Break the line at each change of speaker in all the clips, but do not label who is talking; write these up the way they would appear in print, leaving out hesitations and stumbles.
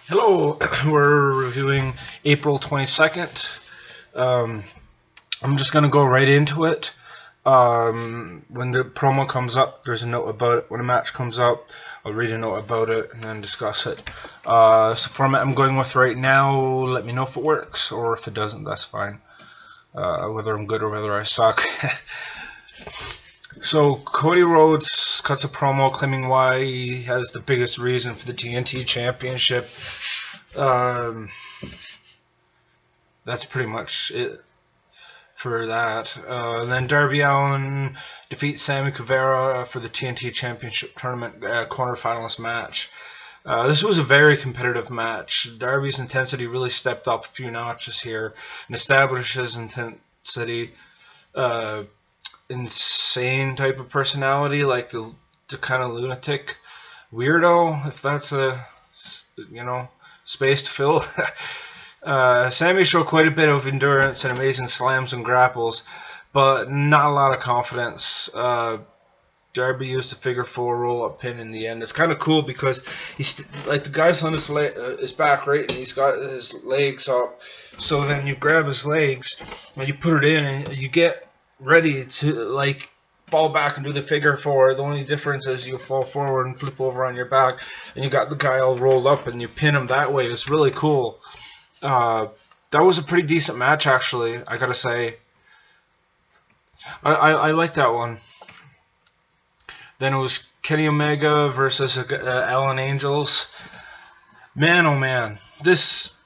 Hello, we're reviewing April 22nd. I'm just going to go right into it. When the promo comes up, there's a note about it. When a match comes up, I'll read a note about it and then discuss it. So format I'm going with right now, let me know if it works, or if it doesn't, that's fine. Whether I'm good or whether I suck. So Cody Rhodes cuts a promo claiming why he has the biggest reason for the TNT Championship. That's pretty much it for that. Then Darby Allin defeats Sammy Guevara for the TNT Championship Tournament quarterfinals match. This was a very competitive match. Darby's intensity really stepped up a few notches here and established his intensity. Insane type of personality, like the kind of lunatic weirdo, if that's a space to fill. Sammy showed quite a bit of endurance and amazing slams and grapples, but not a lot of confidence. Darby used a figure four roll-up pin in the end. It's kind of cool because he's like the guy's on his back, right, and he's got his legs up. So then you grab his legs and you put it in, and you get ready to like fall back and do the figure four. The only difference is you fall forward and flip over on your back, and you got the guy all rolled up, and you pin him that way. It's really cool. That was a pretty decent match, actually. I gotta say, I like that one. Then it was Kenny Omega versus Allin Angels. Man, oh man, this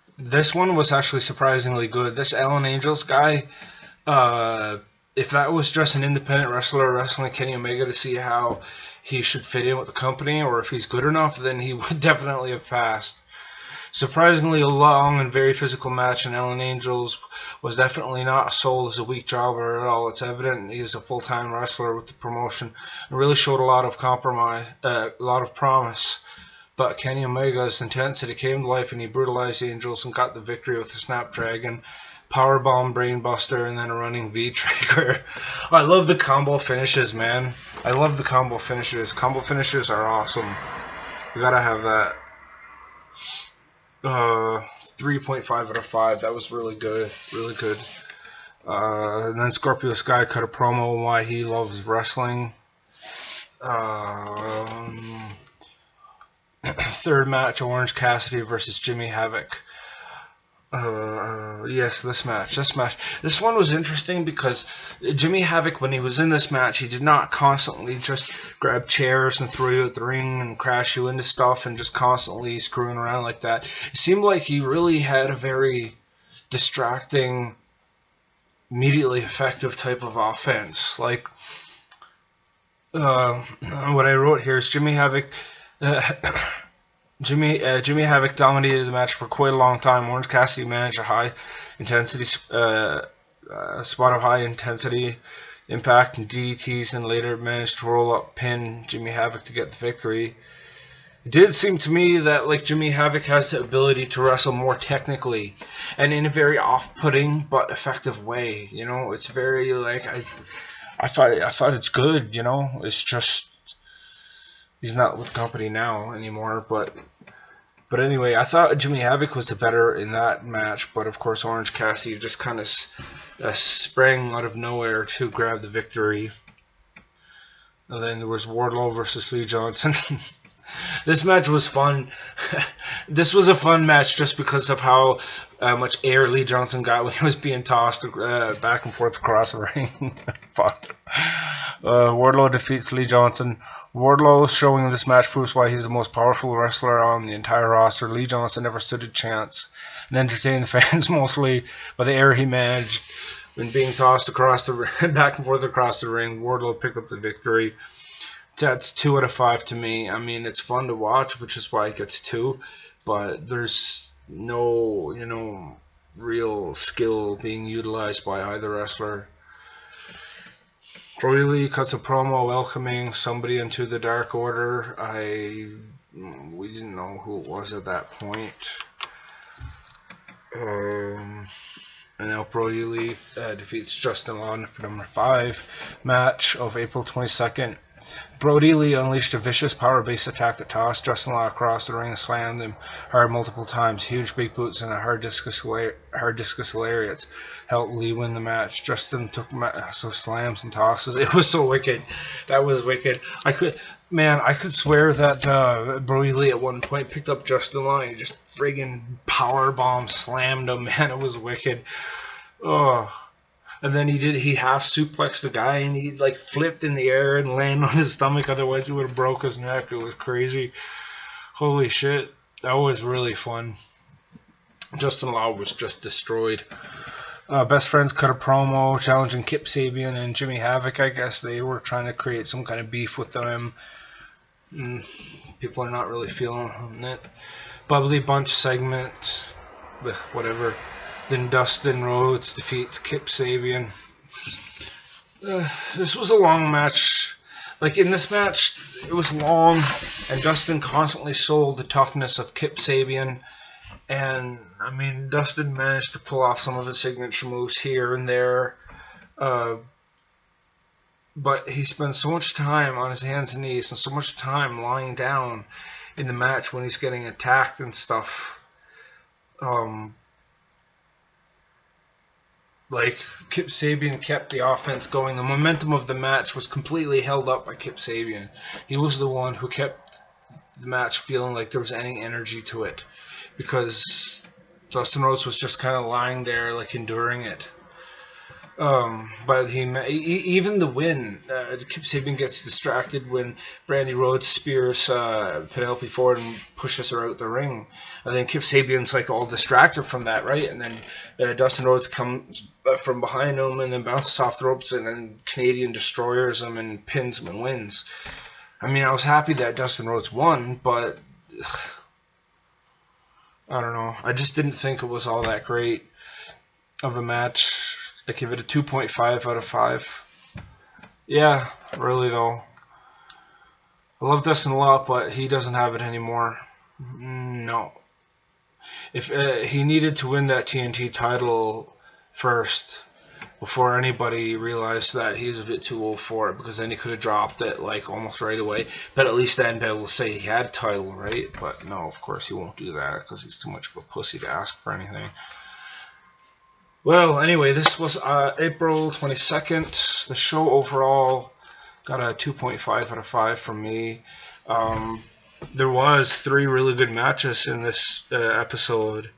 one was actually surprisingly good. This Allin Angels guy, if that was just an independent wrestler wrestling Kenny Omega to see how he should fit in with the company, or if he's good enough, then he would definitely have passed. Surprisingly, a long and very physical match, and Allin Angels was definitely not sold as a weak jobber at all. It's evident he is a full-time wrestler with the promotion and really showed a lot of promise. But Kenny Omega's intensity came to life, and he brutalized the Angels and got the victory with a Snapdragon, Powerbomb, Brainbuster, and then a running V-Trigger. I love the combo finishes, man. I love the combo finishes. Combo finishes are awesome. You gotta have that. 3.5 out of 5. That was really good. Really good. And then Scorpio Sky cut a promo on why he loves wrestling. Third match, Orange Cassidy versus Jimmy Havoc. Yes, this match. This one was interesting because Jimmy Havoc, when he was in this match, he did not constantly just grab chairs and throw you at the ring and crash you into stuff and just constantly screwing around like that. It seemed like he really had a very distracting, immediately effective type of offense. Like, what I wrote here is Jimmy Havoc... Jimmy Havoc dominated the match for quite a long time. Orange Cassidy managed a high intensity spot of high intensity impact and DDTs, and later managed to roll up pin Jimmy Havoc to get the victory. It did seem to me that like Jimmy Havoc has the ability to wrestle more technically and in a very off-putting but effective way. You know, it's very like I thought it's good. You know, it's just. He's not with the company now anymore, but anyway, I thought Jimmy Havoc was the better in that match, but of course Orange Cassidy just kind of sprang out of nowhere to grab the victory. And then there was Wardlow versus Lee Johnson. This match was fun. This was a fun match just because of how much air Lee Johnson got when he was being tossed back and forth across the ring. Fuck. Wardlow defeats Lee Johnson. Wardlow showing in this match proves why he's the most powerful wrestler on the entire roster. Lee Johnson never stood a chance and entertained the fans mostly by the air he managed when being tossed across the back and forth across the ring. Wardlow picked up the victory. That's 2 out of 5 to me. I mean, it's fun to watch, which is why it gets 2, but there's no, real skill being utilized by either wrestler. Brodie Lee cuts a promo welcoming somebody into the Dark Order. We didn't know who it was at that point. And now Brodie Lee defeats Justin Allin for number 5 match of April 22nd. Brodie Lee unleashed a vicious power-based attack that tossed Justin Law across the ring and slammed him hard multiple times. Huge big boots and a hard discus lariats helped Lee win the match. Justin took massive slams and tosses. It was so wicked. That was wicked. I could swear that Brodie Lee at one point picked up Justin Law and he just friggin' powerbomb slammed him. Man, it was wicked. Oh. And then he half suplexed the guy and he like flipped in the air and landed on his stomach. Otherwise, he would have broke his neck. It was crazy. Holy shit. That was really fun. Justin Law was just destroyed. Best Friends cut a promo challenging Kip Sabian and Jimmy Havoc. I guess they were trying to create some kind of beef with them. People are not really feeling it. Bubbly Bunch segment. Whatever. Then Dustin Rhodes defeats Kip Sabian. This was a long match. Like, in this match, it was long, and Dustin constantly sold the toughness of Kip Sabian. And, I mean, Dustin managed to pull off some of his signature moves here and there. But he spends so much time on his hands and knees and so much time lying down in the match when he's getting attacked and stuff. Like, Kip Sabian kept the offense going. The momentum of the match was completely held up by Kip Sabian. He was the one who kept the match feeling like there was any energy to it. Because Dustin Rhodes was just kind of lying there, like, enduring it. But even the win, Kip Sabian gets distracted when Brandi Rhodes spears Penelope Ford and pushes her out the ring. And then Kip Sabian's like all distracted from that, right? And then Dustin Rhodes comes from behind him and then bounces off the ropes and then Canadian destroyers him and pins him and wins. I mean, I was happy that Dustin Rhodes won, but I don't know. I just didn't think it was all that great of a match. I give it a 2.5 out of 5. Yeah, really though. I love Dustin a lot, but he doesn't have it anymore. No. If he needed to win that TNT title first before anybody realized that he was a bit too old for it, because then he could have dropped it like almost right away. But at least then be able to say he had a title, right? But no, of course he won't do that because he's too much of a pussy to ask for anything. Well, anyway, this was April 22nd. The show overall got a 2.5 out of 5 from me. There was 3 really good matches in this episode.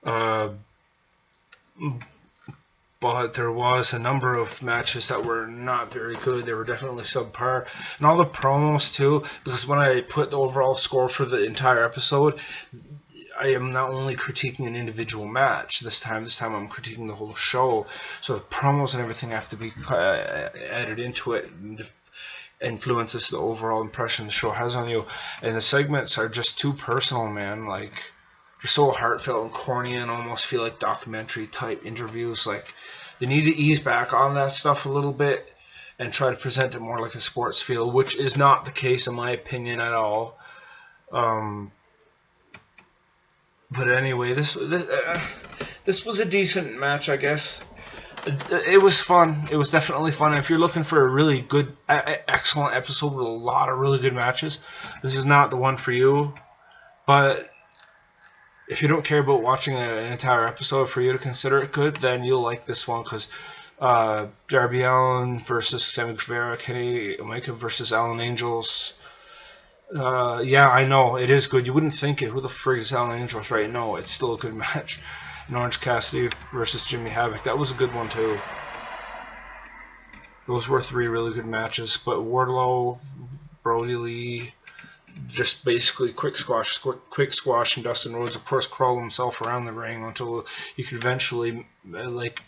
But there was a number of matches that were not very good. They were definitely subpar. And all the promos, too, because when I put the overall score for the entire episode, I am not only critiquing an individual match this time I'm critiquing the whole show. So the promos and everything have to be added into it and influences the overall impression the show has on you. And the segments are just too personal, man. Like, they're so heartfelt and corny and almost feel like documentary type interviews. Like, they need to ease back on that stuff a little bit and try to present it more like a sports feel, which is not the case in my opinion at all. But anyway, this was a decent match, I guess. It was fun. It was definitely fun. If you're looking for a really good, excellent episode with a lot of really good matches, this is not the one for you. But if you don't care about watching an entire episode for you to consider it good, then you'll like this one, because Darby Allin versus Sammy Guevara, Kenny Omega versus Allan Angels. Yeah, I know, it is good. You wouldn't think it. Who the frig is Allan Angels, right? No, it's still a good match. And Orange Cassidy versus Jimmy Havoc. That was a good one, too. Those were 3 really good matches. But Wardlow, Brodie Lee, just basically quick squash, and Dustin Rhodes, of course, crawl himself around the ring until he could eventually, like,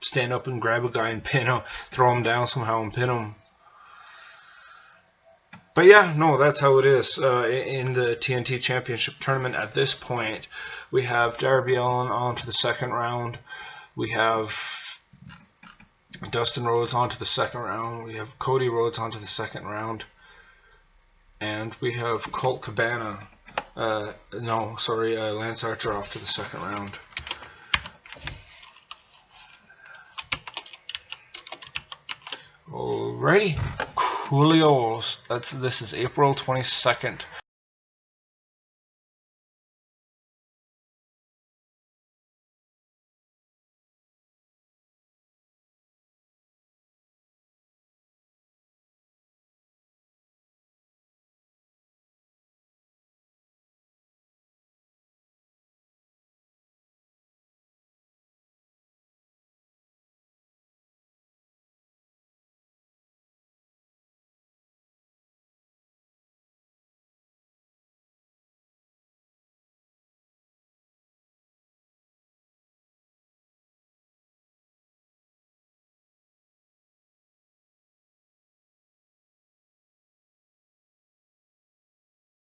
stand up and grab a guy and pin him, throw him down somehow and pin him. But yeah, no, that's how it is in the TNT Championship Tournament at this point. We have Darby Allin on to the second round. We have Dustin Rhodes on to the second round. We have Cody Rhodes on to the second round. And we have Colt Cabana. Lance Archer off to the second round. Alrighty. Julio's. This is April 22nd.